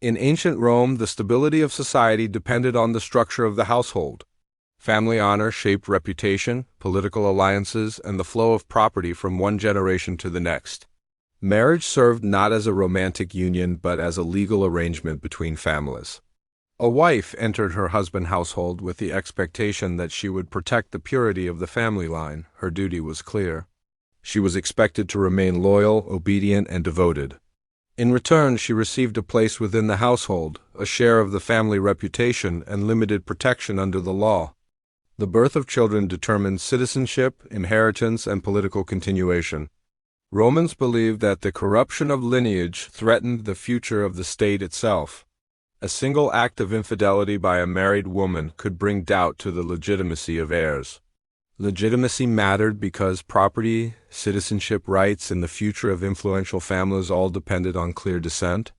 In ancient Rome, the stability of society depended on the structure of the household. Family honor shaped reputation, political alliances, and the flow of property from one generation to the next. Marriage served not as a romantic union but as a legal arrangement between families. A wife entered her husband's household with the expectation that she would protect the purity of the family line. Her duty was clear. She was expected to remain loyal, obedient, and devoted. In return, she received a place within the household, a share of the family reputation, and limited protection under the law. The birth of children determined citizenship, inheritance, and political continuation. Romans believed that the corruption of lineage threatened the future of the state itself. A single act of infidelity by a married woman could bring doubt to the legitimacy of heirs. Legitimacy mattered because property, citizenship rights, and the future of influential families all depended on clear descent.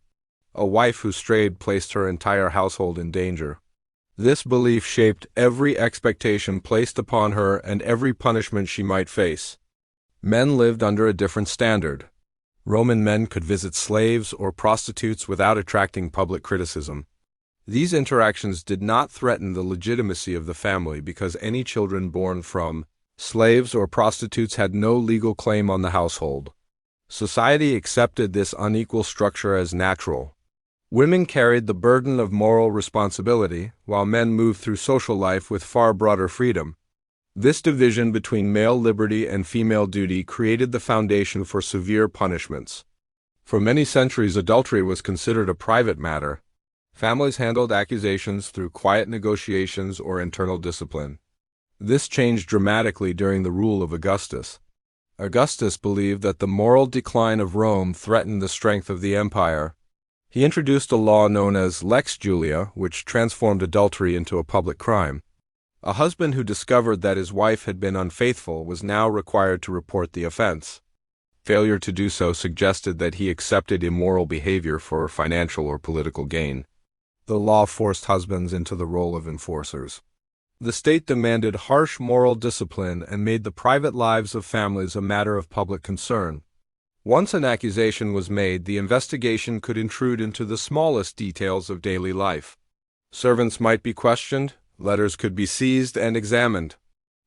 A wife who strayed placed her entire household in danger. This belief shaped every expectation placed upon her and every punishment she might face. Men lived under a different standard. Roman men could visit slaves or prostitutes without attracting public criticism. These interactions did not threaten the legitimacy of the family because any children born from slaves or prostitutes had no legal claim on the household. Society accepted this unequal structure as natural. Women carried the burden of moral responsibility, while men moved through social life with far broader freedom. This division between male liberty and female duty created the foundation for severe punishments. For many centuries, adultery was considered a private matter. Families handled accusations through quiet negotiations or internal discipline. This changed dramatically during the rule of Augustus. Augustus believed that the moral decline of Rome threatened the strength of the empire. He introduced a law known as Lex Julia, which transformed adultery into a public crime. A husband who discovered that his wife had been unfaithful was now required to report the offense. Failure to do so suggested that he accepted immoral behavior for financial or political gain. The law forced husbands into the role of enforcers. The state demanded harsh moral discipline and made the private lives of families a matter of public concern. Once an accusation was made, the investigation could intrude into the smallest details of daily life. Servants might be questioned, letters could be seized and examined.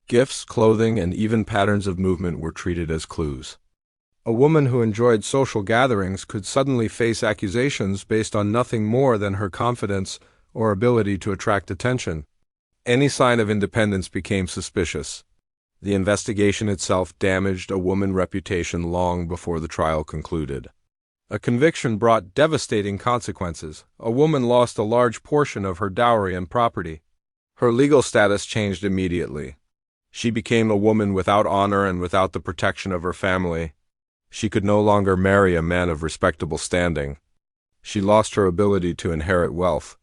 Gifts, clothing, and even patterns of movement were treated as clues. A woman who enjoyed social gatherings could suddenly face accusations based on nothing more than her confidence or ability to attract attention. Any sign of independence became suspicious. The investigation itself damaged a woman's reputation long before the trial concluded. A conviction brought devastating consequences. A woman lost a large portion of her dowry and property. Her legal status changed immediately. She became a woman without honor and without the protection of her family. She could no longer marry a man of respectable standing. She lost her ability to inherit wealth.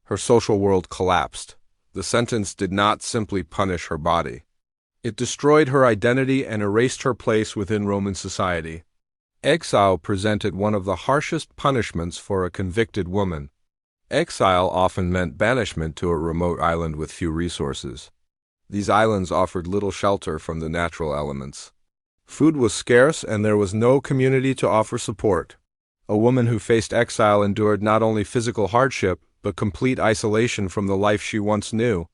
Her social world collapsed. The sentence did not simply punish her body. It destroyed her identity and erased her place within Roman society. Exile presented one of the harshest punishments for a convicted woman. Exile often meant banishment to a remote island with few resources. These islands offered little shelter from the natural elements. Food was scarce and there was no community to offer support. A woman who faced exile endured not only physical hardship, but complete isolation from the life she once knew.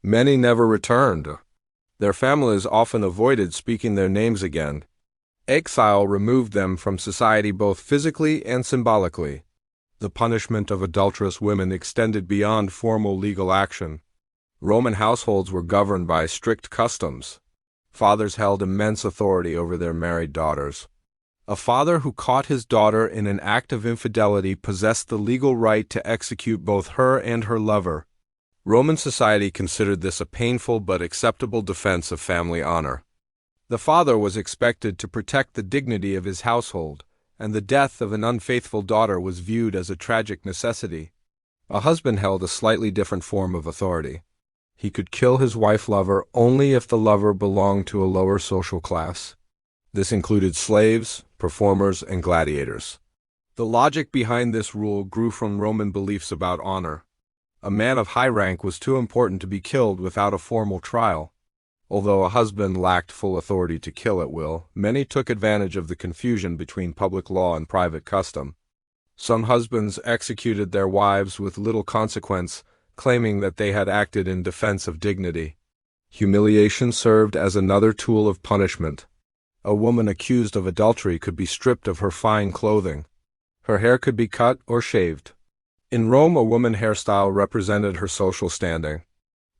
Many never returned. Their families often avoided speaking their names again. Exile removed them from society both physically and symbolically. The punishment of adulterous women extended beyond formal legal action. Roman households were governed by strict customs. Fathers held immense authority over their married daughters. A father who caught his daughter in an act of infidelity possessed the legal right to execute both her and her lover. Roman society considered this a painful but acceptable defense of family honor. The father was expected to protect the dignity of his household, and the death of an unfaithful daughter was viewed as a tragic necessity. A husband held a slightly different form of authority. He could kill his wife-lover only if the lover belonged to a lower social class. This included slaves, performers, and gladiators. The logic behind this rule grew from Roman beliefs about honor. A man of high rank was too important to be killed without a formal trial. Although a husband lacked full authority to kill at will, many took advantage of the confusion between public law and private custom. Some husbands executed their wives with little consequence, claiming that they had acted in defense of dignity. Humiliation served as another tool of punishment. A woman accused of adultery could be stripped of her fine clothing. Her hair could be cut or shaved. In Rome, a woman hairstyle represented her social standing.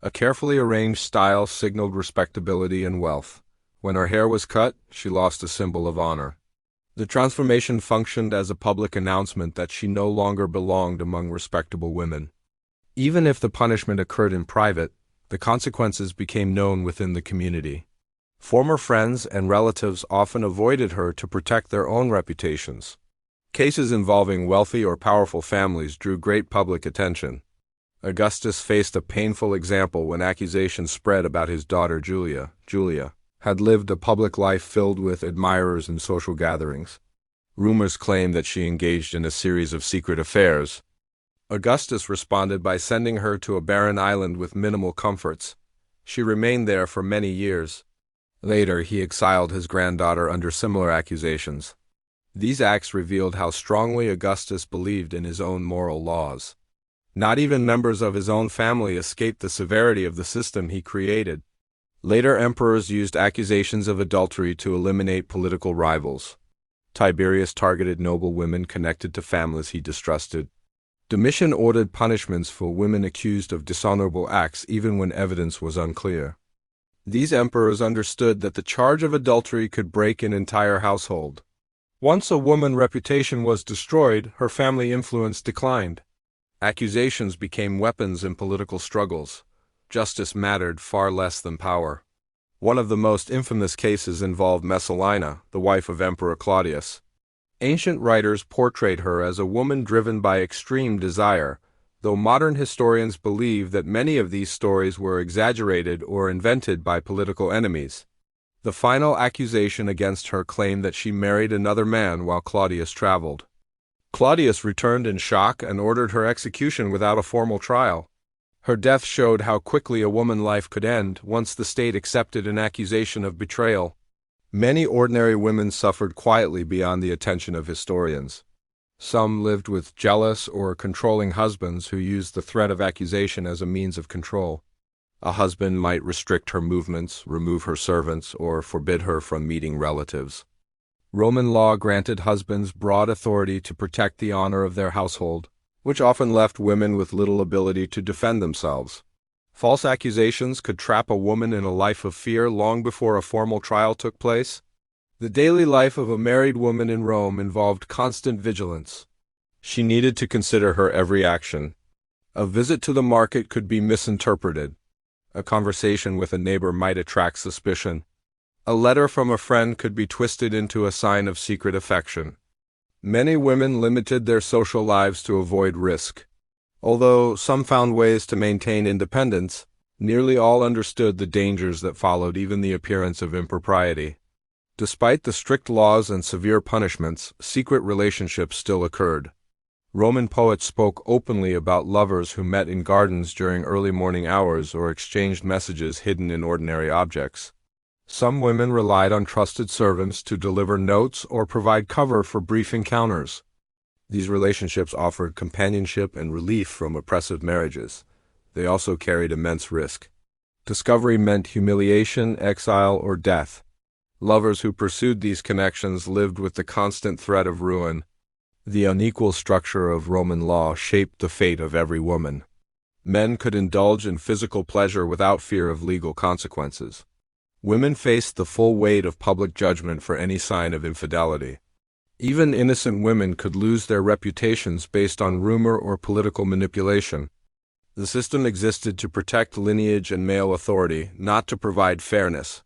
A carefully arranged style signaled respectability and wealth. When her hair was cut, she lost a symbol of honor. The transformation functioned as a public announcement that she no longer belonged among respectable women. Even if the punishment occurred in private, the consequences became known within the community. Former friends and relatives often avoided her to protect their own reputations. Cases involving wealthy or powerful families drew great public attention. Augustus faced a painful example when accusations spread about his daughter Julia. Julia had lived a public life filled with admirers and social gatherings. Rumors claimed that she engaged in a series of secret affairs. Augustus responded by sending her to a barren island with minimal comforts. She remained there for many years. Later, he exiled his granddaughter under similar accusations. These acts revealed how strongly Augustus believed in his own moral laws. Not even members of his own family escaped the severity of the system he created. Later emperors used accusations of adultery to eliminate political rivals. Tiberius targeted noble women connected to families he distrusted. Domitian ordered punishments for women accused of dishonorable acts even when evidence was unclear. These emperors understood that the charge of adultery could break an entire household. Once a woman's reputation was destroyed, her family influence declined. Accusations became weapons in political struggles. Justice mattered far less than power. One of the most infamous cases involved Messalina, the wife of Emperor Claudius. Ancient writers portrayed her as a woman driven by extreme desire, though modern historians believe that many of these stories were exaggerated or invented by political enemies. The final accusation against her claimed that she married another man while Claudius traveled. Claudius returned in shock and ordered her execution without a formal trial. Her death showed how quickly a woman's life could end once the state accepted an accusation of betrayal. Many ordinary women suffered quietly beyond the attention of historians. Some lived with jealous or controlling husbands who used the threat of accusation as a means of control. A husband might restrict her movements, remove her servants, or forbid her from meeting relatives. Roman law granted husbands broad authority to protect the honor of their household, which often left women with little ability to defend themselves. False accusations could trap a woman in a life of fear long before a formal trial took place. The daily life of a married woman in Rome involved constant vigilance. She needed to consider her every action. A visit to the market could be misinterpreted. A conversation with a neighbor might attract suspicion. A letter from a friend could be twisted into a sign of secret affection. Many women limited their social lives to avoid risk. Although some found ways to maintain independence, nearly all understood the dangers that followed even the appearance of impropriety. Despite the strict laws and severe punishments, secret relationships still occurred. Roman poets spoke openly about lovers who met in gardens during early morning hours or exchanged messages hidden in ordinary objects. Some women relied on trusted servants to deliver notes or provide cover for brief encounters. These relationships offered companionship and relief from oppressive marriages. They also carried immense risk. Discovery meant humiliation, exile, or death. Lovers who pursued these connections lived with the constant threat of ruin. The unequal structure of Roman law shaped the fate of every woman. Men could indulge in physical pleasure without fear of legal consequences. Women faced the full weight of public judgment for any sign of infidelity. Even innocent women could lose their reputations based on rumor or political manipulation. The system existed to protect lineage and male authority, not to provide fairness.